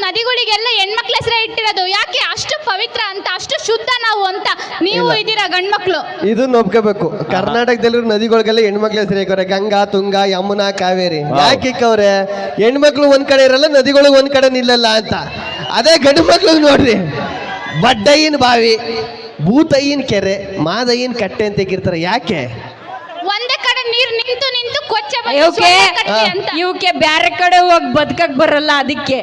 ನದಿಗಳಿಗೆಲ್ಲ ಹೆಣ್ಮಕ್ಳ ಹೆಸರೇ ಇಟ್ಟಿರೋದು. ಯಾಕೆ ಅಷ್ಟು ಪವಿತ್ರ ಅಂತ, ಅಷ್ಟು ಶುದ್ಧ ನಾವು ಅಂತ. ನೀವು ಇದ್ದೀರಾ ಗಂಡ್ಮಕ್ಳು. ಇದನ್ನ ಒಪ್ಕೋಬೇಕು. ಕರ್ನಾಟಕದಲ್ಲಿರೋ ನದಿಗಳಿಗೆಲ್ಲ ಹೆಣ್ಮಕ್ಳ ಹೆಸರು ಇಕ್ಕವ್ರೆ. ಗಂಗಾ, ತುಂಗಾ, ಯಮುನಾ, ಕಾವೇರಿ. ಯಾಕೆ ಇಕ್ಕವ್ರೆ? ಹೆಣ್ಮಕ್ಳು ಒಂದ್ ಕಡೆ ಇರಲ್ಲ, ನದಿಗಳು ಒಂದ್ ಕಡೆ ನಿಲ್ಲಲ್ಲ ಅಂತ. ಅದೇ ಗಂಡು ಮಕ್ಳಿಗೆ ನೋಡ್ರಿ, ಬಡ್ಡಯ್ಯನ ಬಾವಿ, ಭೂತಯ್ಯನ ಕೆರೆ, ಮಾದಯ್ಯನ ಕಟ್ಟೆ ಅಂತ ಇಕ್ಕಿರ್ತಾರೆ. ಯಾಕೆ? ಒಂದೇ ಕಡೆ ನೀರ್ ನಿಂತು ನಿಂತು ಕೊಚ್ಚೆ ಇವಕ್ಕೆ ಬ್ಯಾರೆ ಕಡೆ ಹೋಗಿ ಬದುಕಕ್ ಬರಲ್ಲ. ಅದಕ್ಕೆ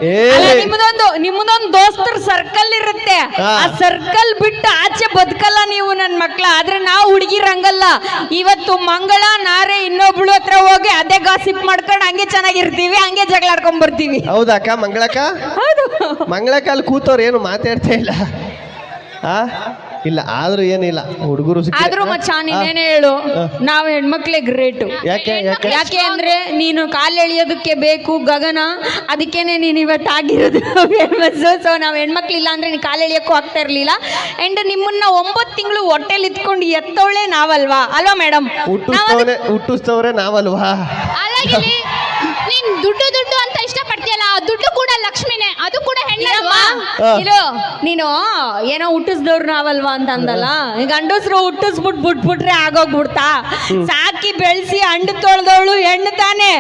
ನಿಮ್ಮದೊಂದು ದೋಸ್ತರ ಸರ್ಕಲ್ ಇರುತ್ತೆ. ಆ ಸರ್ಕಲ್ ಬಿಟ್ಟು ಆಚೆ ಬದುಕಲ್ಲ ನೀವು ನನ್ನ ಮಕ್ಳ. ಆದ್ರೆ ನಾವು ಹುಡುಗಿರಂಗಲ್ಲ. ಇವತ್ತು ಮಂಗಳ ನಾರೆ ಇನ್ನೊಬ್ಳು ಹತ್ರ ಹೋಗಿ ಅದೇ ಗಾಸಿಪ್ ಮಾಡ್ಕೊಂಡು ಹಂಗೆ ಚೆನ್ನಾಗಿರ್ತೀವಿ, ಹಂಗೆ ಜಗಳ ಆಡ್ಕೊಂಡ್ ಬರ್ತೀವಿ. ಹೌದಕ್ಕ? ಮಂಗಳಕ್ಕ, ಹೌದು. ಮಂಗಳಕ್ಕ ಅಲ್ಲಿ ಕೂತವ್ರು ಏನು ಮಾತಾಡ್ತಾ ಇಲ್ಲ. ಇಲ್ಲ ಆದ್ರೂ ಏನಿಲ್ಲ, ಹುಡುಗರು ಆದ್ರೂ ಮಚ್ಚ ನೀನೇನೇ ಹೇಳು, ನಾವು ಹೆಣ್ಮಕ್ಳೇ ಗ್ರೇಟು. ಯಾಕೆ ಅಂದ್ರೆ ನೀನು ಕಾಲು ಎಳಿಯೋದಕ್ಕೆ ಬೇಕು ಗಗನ, ಅದಕ್ಕೇನೆ ನೀನು ಇವತ್ತು ಆಗಿರೋದು ಫೇಮಸ್. ಸೊ ನಾವು ಹೆಣ್ಮಕ್ಳು ಇಲ್ಲ ಅಂದ್ರೆ ನೀನು ಕಾಲು ಎಳಿಯೋಕ್ಕೂ ಆಗ್ತಾ ಇರ್ಲಿಲ್ಲ. ಅಂಡ್ ನಿಮ್ಮನ್ನ 9 ತಿಂಗಳು ಹೊಟ್ಟೆಲಿ ಇತ್ಕೊಂಡು ಎತ್ತೋಳೆ ನಾವಲ್ವಾ? ಅಲ್ವಾ ಮೇಡಮ್? ಹುಟ್ಟಿಸ್ತವ್ರೆ ನಾವಲ್ವಾ? ನೀನ್ ದುಡ್ಡು ದುಡ್ಡು ಅಂತ ಇಷ್ಟಪಡ್ತೀಯಲ್ಲ, ಆ ದುಡ್ಡು ಕೂಡ ಲಕ್ಷ್ಮಿನೇ, ಅದು ಕೂಡ ಹೆಣ್ಣಲ್ವಾ? ಇರೋ ನೀನು ಏನೋ ಹುಟ್ಟಿಸ್ದವ್ರು ನಾವಲ್ವಾ ಅಂತ ಅಂದಲ್ಲ. ಗಂಡಸ್ರು ಬಿಟ್ಬಿಟ್ರೆ ಆಗೋಗ್ಬಿಡ್ತಾ? ಸಾಕಿ ಬೆಳೆಸಿ ಹಣ್ಣು ತೊಳ್ದವಳು ಹೆಣ್ಣು ತಾನೆ.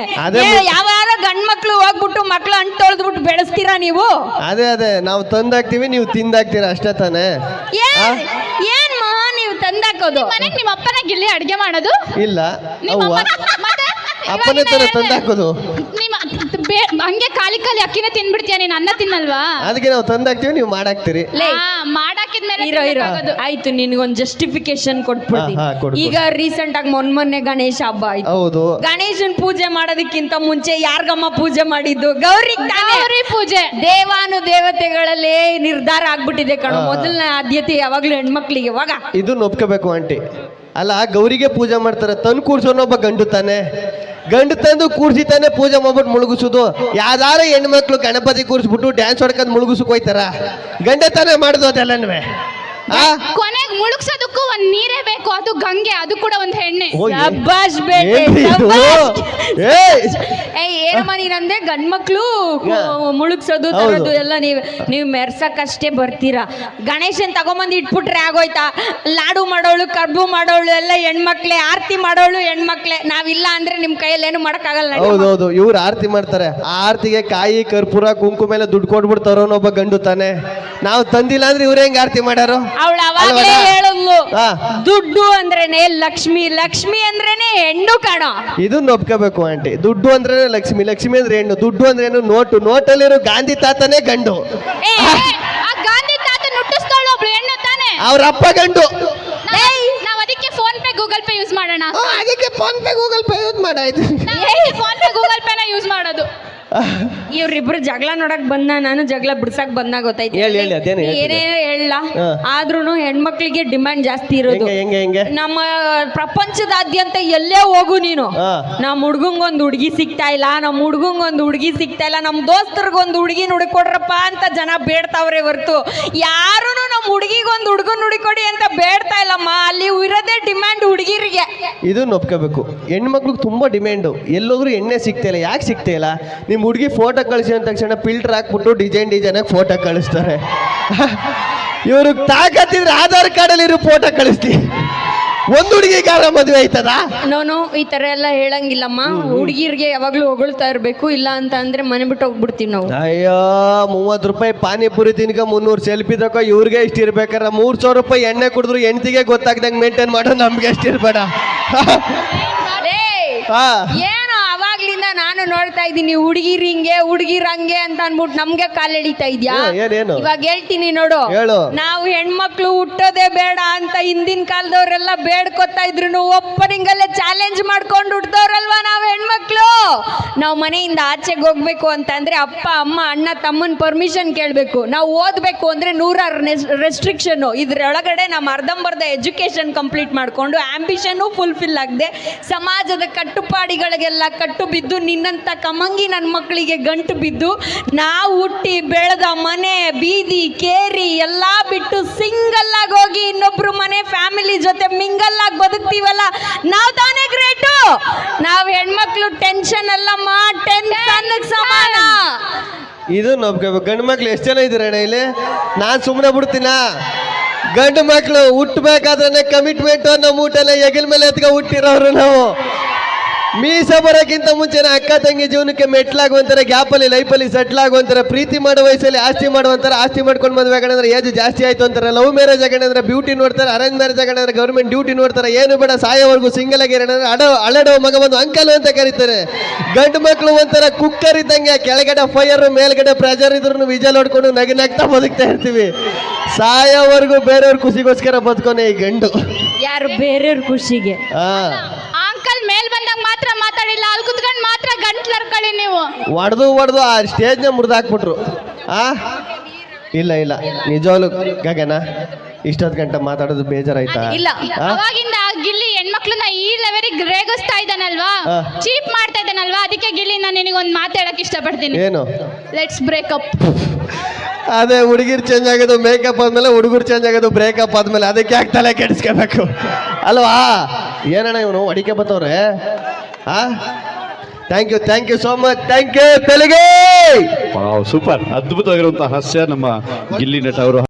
ಯಾವ ಗಂಡ್ ಮಕ್ಳು ಹೋಗ್ಬಿಟ್ಟು ಮಕ್ಳು ಹಣ್ಣು ತೊಳ್ದ್ಬಿಟ್ಟು ಬೆಳೆಸ್ತೀರಾ ನೀವು? ಅದೇ ನಾವು ತಂದಾಕ್ತಿವಿ, ನೀವು ತಿಂದಾಕ್ತೀರಾ, ಅಷ್ಟೇ ತಾನೆ? ಏನ್ ಮಹಾ ನೀವು ತಂದಾಕೋದು? ಮನೆಗೆ ನಿಮ್ಮ ಅಪ್ಪನ ಗಿಲ್ಲಿ ಅಡ್ಗೆ ಮಾಡೋದು ಇಲ್ಲ, ಅಪ್ಪನೇ ತರ ತಂದಾಕೋದು. ಹಂಗೆ ಖಾಲಿ ಅಕ್ಕಿನ ತಿನ್ಬಿಡ್ತೀಯ ನೀನ್, ಅನ್ನ ತಿನ್ನಲ್ವಾ? ಅದಕ್ಕೆ ನಾವು ತಂದಾಕ್ತಿವಿ, ನೀವು ಮಾಡಾಕ್ತಿರಿ. ಮಾಡಾಕಿದ್ಮೇಲೆ ಆಯ್ತು, ನಿನ್ಗೊಂದು ಜಸ್ಟಿಫಿಕೇಶನ್ ಕೊಟ್ಬಿಡ್ತೀನಿ. ಈಗ ರೀಸೆಂಟ್ ಆಗಿ ಮೊನ್ನೆ ಗಣೇಶ ಹಬ್ಬ ಆಯ್ತು. ಹೌದು. ಗಣೇಶನ್ ಪೂಜೆ ಮಾಡೋದಕ್ಕಿಂತ ಮುಂಚೆ ಯಾರ್ಗಮ್ಮ ಪೂಜೆ ಮಾಡಿದ್ದು? ಗೌರಿ ಪೂಜೆ. ದೇವಾನು ದೇವತೆಗಳಲ್ಲೇ ನಿರ್ಧಾರ ಆಗ್ಬಿಟ್ಟಿದೆ ಕಣ. ಮೊದಲನೇ ಆದ್ಯತೆ ಯಾವಾಗ್ಲೂ ಹೆಣ್ಮಕ್ಳಿಗೆ. ಇವಾಗ ಇದನ್ನ ಒಪ್ಕೋಬೇಕು ಆಂಟಿ. ಅಲ್ಲ, ಗೌರಿಗೆ ಪೂಜೆ ಮಾಡ್ತಾರೆ, ತಂದು ಕೂರ್ಸೋನೊಬ್ಬ ಗಂಡು ತಾನೆ. ಗಂಡು ತಂದು ಕೂರ್ಸಿ ತಾನೆ ಪೂಜೆ ಮಾಡ್ಬಿಟ್ಟು ಮುಳುಗಿಸೋದು. ಯಾವ್ದಾರ ಹೆಣ್ಮಕ್ಳು ಗಣಪತಿ ಕೂರಿಸ್ಬಿಟ್ಟು ಡ್ಯಾನ್ಸ್ ಹೊಡ್ಕೊಂಡ್ ಮುಳುಗಿಸಕ್ ಹೋಯ್ತಾರ? ಗಂಡ ತಾನೇ ಮಾಡುದು ಅದೆಲ್ಲನೂ. ಕೊನೆಗೆ ಮುಳುಗ್ಸೋದಕ್ಕೂ ಒಂದ್ ನೀರೇ ಬೇಕು, ಅದು ಗಂಗೆ, ಅದು ಕೂಡ ಒಂದ್ ಹೆಣ್ಣೆ. ಏನಮ್ಮ ನೀನಂದ್ರೆ ಗಂಡ್ಮಕ್ಳು ಮುಳುಗ್ಸೋದು ತರೋದು ಎಲ್ಲ ನೀವು ಮೆರ್ಸಕ್ಕಷ್ಟೇ ಬರ್ತೀರಾ. ಗಣೇಶನ್ ತಗೊಂಬಂದು ಇಟ್ಬಿಟ್ರೆ ಆಗೋಯ್ತಾ? ಲಾಡು ಮಾಡೋಳು, ಕರ್ಬು ಮಾಡೋಳು ಎಲ್ಲ ಹೆಣ್ಮಕ್ಳೆ, ಆರತಿ ಮಾಡೋಳು ಹೆಣ್ಮಕ್ಳೆ. ನಾವಿಲ್ಲ ಅಂದ್ರೆ ನಿಮ್ ಕೈಯಲ್ಲಿ ಏನು ಮಾಡಕ್ಕಾಗಲ್ಲ. ಹೌದೌದು, ಇವ್ರು ಆರತಿ ಮಾಡ್ತಾರೆ. ಆ ಆರತಿಗೆ ಕಾಯಿ, ಕರ್ಪೂರ, ಕುಂಕುಮ ಎಲ್ಲ ದುಡ್ಡು ಕೊಟ್ಬಿಡ್ತಾರೋ ಒಬ್ಬ ಗಂಡು ತಾನೆ. ನಾವು ತಂದಿಲ್ಲ ಅಂದ್ರೆ ಇವ್ರ ಹೆಂಗ್ ಆರತಿ ಮಾಡಾರು? ಅವಳು ಅವಾಗಲೇ ಹೇಳಲ್ಲು, ದುಡ್ಡು ಅಂದ್ರೇನೆ ಲಕ್ಷ್ಮಿ, ಲಕ್ಷ್ಮಿ ಅಂದ್ರೇನೆ ಹೆಣ್ಣು ಕಣ. ಇದನ್ನ ಒಪ್ಕೋಬೇಕು ಆಂಟಿ. ದುಡ್ಡು ಅಂದ್ರೆ ಲಕ್ಷ್ಮಿ, ಲಕ್ಷ್ಮಿ ಅಂದ್ರೆ ಹೆಣ್ಣು. ದುಡ್ಡು ಅಂದ್ರೆ ಏನು? ನೋಟಲ್ಲಿರೋ ಗಾಂಧಿ ತಾತನೇ ಗಂಡು. ಗಾಂಧಿ ತಾತ ನುಟ್ಟಿಸ್ತಾಳು ಒಬ್ಳು ಹೆಣ್ಣು ತಾನೆ. ಅವ್ರ ಅಪ್ಪ ಗಂಡು. ನಾವ್ ಅದಕ್ಕೆ PhonePe Google Pay use ಮಾಡೋಣ. ಅದಕ್ಕೆ PhonePe Google Pay use ಮಾಡಾಯ್ತು. ಫೋನ್ ಪೇ ಗೂಗಲ್ ಪೇನ ಯೂಸ್ ಮಾಡೋದು. ಇವ್ರಿಬ್ರು ಜಗಳ ನೋಡಕ್ ಬಂದ, ನಾನು ಜಗಳ ಬಿಡ್ಸಕ್ ಬಂದ ಗೊತ್ತಾಯ್ತು. ಏನೇನೋ ಹೇಳ, ಆದ್ರೂನು ಹೆಣ್ಮಕ್ಳಿಗೆ ಡಿಮ್ಯಾಂಡ್ ಜಾಸ್ತಿ ಇರೋದು. ನಮ್ಮ ಪ್ರಪಂಚದಾದ್ಯಂತ ಎಲ್ಲೇ ಹೋಗು ನೀನು, ನಮ್ ಹುಡ್ಗಂಗೊಂದು ಹುಡುಗಿ ಸಿಗ್ತಾ ಇಲ್ಲ, ನಮ್ ಹುಡ್ಗಂಗೊಂದು ಹುಡುಗಿ ಸಿಗ್ತಾ ಇಲ್ಲ, ನಮ್ ದೋಸ್ತರಿಗೊಂದು ಹುಡುಗಿ ನುಡಿಕೊಡ್ರಪ್ಪ ಅಂತ ಜನ ಬೇಡ್ತಾವ್ರೆ ಹೊರ್ತು ಯಾರು ನಮ್ ಹುಡುಗಿಗೊಂದು ಹುಡುಗನ್ ನುಡಿಕೊಡಿ ಅಂತ ಬೇಡ್ತಾ ಇಲ್ಲಮ್ಮ. ಅಲ್ಲಿ ಇರೋದೇ ಡಿಮ್ಯಾಂಡ್ ಹುಡುಗಿರಿಗೆ. ಇದನ್ನ ಒಪ್ಕೋಬೇಕು. ಹೆಣ್ಮಕ್ಳಿಗೆ ತುಂಬಾ ಡಿಮ್ಯಾಂಡು. ಎಲ್ಲೋದ್ರು ಎಣ್ಣೆ ಸಿಗ್ತಾ ಇಲ್ಲ. ಯಾಕೆ ಸಿಗ್ತಾ ಇಲ್ಲ? ನಿಮ್ ಹುಡುಗಿ ಫೋಟೋ ಕಳಿಸಿ ಅಂದ ತಕ್ಷಣ ಫಿಲ್ಟರ್ ಹಾಕ್ಬಿಟ್ಟು ಡಿಸೈನ್ ಫೋಟೋ ಕಳಿಸ್ತಾರೆ. ಇವ್ರಿಗೆ ತಾಕತ್ತಿದ್ರೆ ಆಧಾರ್ ಕಾರ್ಡ್ ಅಲ್ಲಿ ಇರೋ ಫೋಟೋ ಕಳಿಸ್ತಿ. ಒಂದು ಹುಡುಗಿಗೆ ಮದುವೆ ಆಯ್ತದ? ನೋನು ಈ ತರ ಎಲ್ಲ ಹೇಳಂಗಿಲ್ಲಮ್ಮ. ಹುಡುಗಿರ್ಗೆ ಯಾವಾಗ್ಲೂ ಹೊಗಳ್ತಾ ಇರ್ಬೇಕು, ಇಲ್ಲ ಅಂತ ಅಂದ್ರೆ ಮನೆ ಬಿಟ್ಟು ಹೋಗ್ಬಿಡ್ತೀವಿ ನಾವು. ಅಯ್ಯೋ, 30 ರೂಪಾಯಿ ಪಾನಿಪುರಿ ತಿನ್ಕ 300 ಸೆಲ್ಫಿ ತಕೋ, ಇವ್ರಿಗೆ ಇಷ್ಟ ಇರ್ಬೇಕಾರ. 300 ರೂಪಾಯಿ ಎಣ್ಣೆ ಕುಡಿದ್ರು ಹೆಂಡತಿಗೆ ಗೊತ್ತಾಗ್ದಂಗೆ ಮೇಂಟೈನ್ ಮಾಡೋ ನಮ್ಗೆ ಎಷ್ಟು ಇರ್ಬೇಡ. ಏನು ಅವಾಗ್ಲಿಂದ ನಾನು ನೋಡ್ತಾ ಇದ್ದೀನಿ, ಹುಡುಗಿರಂಗೆ ಅಂತ ಅನ್ಬಿಟ್ಟು ನಮ್ಗೆ ಕಾಲ್ ಎಳಿತಾ ಇದ್ಯಾ? ಇವಾಗ ಹೇಳ್ತೀನಿ ನೋಡು, ನಾವು ಹೆಣ್ಮಕ್ಳು ಹುಟ್ಟೋದೇ ಬೇಡ ಅಂತ ಹಿಂದಿನ ಕಾಲದವ್ರೆಲ್ಲ ಬೇಡ್ಕೊತಾ ಇದ್ರು. ಓಪನಿಂಗ್ ಅಲ್ಲೇ ಚಾಲೆಂಜ್ ಮಾಡ್ಕೊಂಡು ಹುಟ್ಟದವ್ರಲ್ವಾ ನಾವು ಹೆಣ್ಮಕ್ಳು. ನಾವು ಮನೆಯಿಂದ ಆಚೆಗೆ ಹೋಗ್ಬೇಕು ಅಂತಂದ್ರೆ ಅಪ್ಪ, ಅಮ್ಮ, ಅಣ್ಣ, ತಮ್ಮನ್ ಪರ್ಮಿಷನ್ ಕೇಳಬೇಕು. ನಾವು ಓದ್ಬೇಕು ಅಂದ್ರೆ 100 ರೆಸ್ಟ್ರಿಕ್ಷನ್. ಇದ್ರೊಳಗಡೆ ನಮ್ಮ ಅರ್ಧಂಬರ್ಧ ಎಜುಕೇಶನ್ ಕಂಪ್ಲೀಟ್ ಮಾಡ್ಕೊಂಡು ಆಂಬಿಷನ್ ಫುಲ್ಫಿಲ್ ಆಗದೆ ಸಮಾಜದ ಕಟ್ಟುಪಾಡಿಗಳಿಗೆಲ್ಲ ಕಟ್ಟು ಬಿದ್ದು ನಿನ್ನಂತ ಕಮಂಗಿ ನನ್ನ ಮಕ್ಕಳಿಗೆ ಗಂಟು ಬಿದ್ದು ನಾವು ಹುಟ್ಟಿ ಬೆಳೆದ ಮನೆ, ಬೀದಿ, ಕೇರಿ ಎಲ್ಲ ಬಿಟ್ಟು ಸಿಂಗಲ್ ಆಗಿ ಹೋಗಿ ಇನ್ನೊಬ್ರು ಮನೆ ಫ್ಯಾಮಿಲಿ ಜೊತೆ ಮಿಂಗಲ್ ಆಗಿ ಬದುಕ್ತೀವಲ್ಲ, ನಾವು ತಾನೇ ಗ್ರೇಟು. ನಾವು ಹೆಣ್ಮಕ್ಳು ಟೆನ್ಷನ್ ಅಲ್ಲಮ್ಮ, ಟೆನ್ಷನ್ ಸಮಾನ. ಇದು ನೋಡ್ಕೋಬೇಕು. ಗಂಡು ಮಕ್ಳು ಎಷ್ಟು ಜನ ಇದ್ದೀರ ಅಣ್ಣ ಇಲ್ಲಿ? ನಾನು ಸುಮ್ಮನೆ ಬಿಡ್ತೀನಾ? ಗಂಡು ಮಕ್ಳು ಹುಟ್ಟಬೇಕಾದ್ರೆ ಕಮಿಟ್ಮೆಂಟ್ ನಮ್ಮ ಊಟನ ಹೆಗಲ ಮೇಲೆ ಎತ್ಕೊ ಹುಟ್ಟಿರೋರು ನಾವು. ಮೀಸ ಬರೋಕ್ಕಿಂತ ಮುಂಚೆನೆ ಅಕ್ಕ ತಂಗಿ ಜೀವನಕ್ಕೆ ಮೆಟ್ಲಾಗುವಂತಾರೆ, ಗ್ಯಾಪಲ್ಲಿ ಲೈಫಲ್ಲಿ ಸೆಟ್ಲ್ ಆಗುವಂತಾರೆ, ಪ್ರೀತಿ ಮಾಡೋ ವಯಸ್ಸಲ್ಲಿ ಆಸ್ತಿ ಮಾಡುವಂತಾರೆ, ಆಸ್ತಿ ಮಾಡ್ಕೊಂಡು ಮದುವೆ ಆಗಂದ್ರೆ ಏಜ್ ಜಾಸ್ತಿ ಆಯ್ತು ಅಂತಾರೆ, ಲವ್ ಮ್ಯಾರೇಜ್ ಆಗಂದ್ರೆ ಬ್ಯೂಟಿ ನೋಡ್ತಾರೆ, ಅರೇಂಜ್ ಮ್ಯಾರೇಜ್ ಆಗಂದ್ರೆ ಗೌರ್ಮೆಂಟ್ ಡ್ಯೂಟಿ ನೋಡ್ತಾರೆ, ಏನು ಬೇಡ ಸಾಯೋವರೆಗೂ ಸಿಂಗಲ್ ಆಗಿ ಅಳಡೋ ಮಗ ಬಂದು ಅಂಕಲ್ ಅಂತ ಕರೀತಾರೆ. ಗಂಡು ಮಕ್ಳು ಒಂಥರ ಕುಕ್ಕರ್ ಇದ್ದಂಗೆ, ಕೆಳಗಡೆ ಫೈರ್ ಮೇಲ್ಗಡೆ ಪ್ರೆಜರ್ ಇದ್ರು ವಿಜಲ್ ಹೊಡ್ಕೊಂಡು ನಗ್ತಾ ಬದುಕ್ತಾ ಇರ್ತೀವಿ. ಸಾಯೋವರೆಗೂ ಬೇರೆಯವ್ರ ಖುಷಿಗೋಸ್ಕರ ಬದುಕೋನೆ ಈ ಗಂಡು. ಯಾರು ಬೇರೆಯವ್ರ ಖುಷಿಗೆ. ಅಂಕಲ್ ಮೇಲ್ ಬಂದಾಗ ಮಾತ್ರ ಮಾತಾಡಿಲ್ಲ, ಅಲ್ಲಿ ಕುತ್ಕೊಂಡು ಮಾತ್ರ ಗಂಟ್ಲು ಹರ್ಕೊಳ್ಳಿ ನೀವು. ಹೊಡೆದು ಆ ಸ್ಟೇಜ್ನ ಮುರಿದಾಕ್ಬಿಟ್ರು. ಇಲ್ಲ ನಿಜವಾಗ್ಲು ಗಗನ ಇಷ್ಟೊತ್ತು ಗಂಟೆ ಮಾತಾಡೋದು ಬೇಜಾರಾಯ್ತಾ? ಇಲ್ಲ ಅವಾಗಿಂದ ಗಿಲ್ಲಿ ಹೆಣ್ಮಕ್ಳನ್ನ ಈ ಲೆವೆಲ್ಗೆ ರೇಗಿಸ್ತಾ ಇದ್ದಾನಲ್ವಾ, ಚೀಪ್ ಮಾಡ್ತಾ ಇದ್ದಾನಲ್ವಾ, ಅದಕ್ಕೆ ಗಿಲ್ಲಿ ನಾನು ನಿನಗೊಂದು ಮಾತಾಡಕ್ ಇಷ್ಟಪಡ್ತೀನಿ. ಏನು? Let's breakup. ಅದೇ ಹುಡುಗಿರ್ ಚೇಂಜ್ ಆಗೋದು ಮೇಕಪ್ ಆದ್ಮೇಲೆ, ಹುಡುಗರು ಚೇಂಜ್ ಆಗೋದು ಬ್ರೇಕಪ್ ಆದ್ಮೇಲೆ. ಅದಕ್ಕೆ ಯಾಕೆ ತಲೆ ಕೆಡಿಸ್ಕೋಬೇಕು ಅಲ್ವಾ? ಏನಣ್ಣ ಇವನು ಅಡಿಕೆ ಬತ್ತವ್ರೆ. Thank you so much. Thank you Telugu. Super, ಅದ್ಭುತವಾಗಿರುವಂತಹ ಹಾಸ್ಯ ನಮ್ಮ ಗಿಲ್ಲಿ ನಟ ಅವರು.